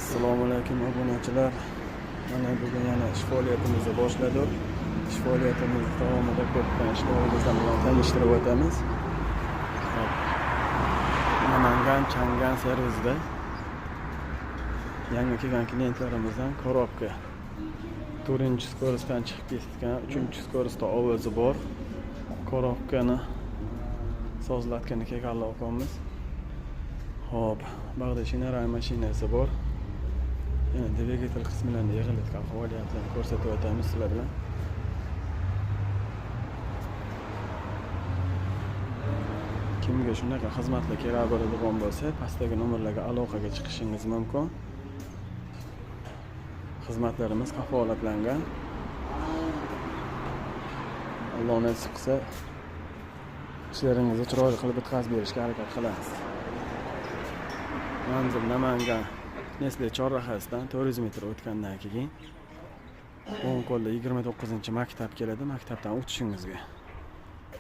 Assalomu alaykum obunachilar. Mana bugun yana ish faoliyatimizni boshladik. Ish faoliyatimiz davomida ko'pdan ishlarimiz bilan tanishtirib o'tamiz. Namangan Changan servisida yangi kelgan klientlarimizdan korobka 4-skorsdan chiqib ketgan, 3-skorsda ovozi bor korobkani sozlatgani kelganlar opamiz. Hop, bag'da shinara mashinasi bor. Yana dvigatel qismlarida yig'ilgan faoliyatlarni ko'rsatib o'tamiz sizlar bilan. Kimga shunaqa xizmatlar kerak bo'ladigan bo'lsa, pastdagi nomerlarga aloqaga chiqishingiz mumkin. Xizmatlarimiz kafolatlangan. Alloh nasib qilsa, ishlaringizni chiroyli qilib bitkazib berishga harakat qilamiz. Manzil Namangan Nestle chorrahasidan 400 metr o'tgandan keyin o'ng qo'lda 29-maktab keladi. Maktabdan o'tishingizga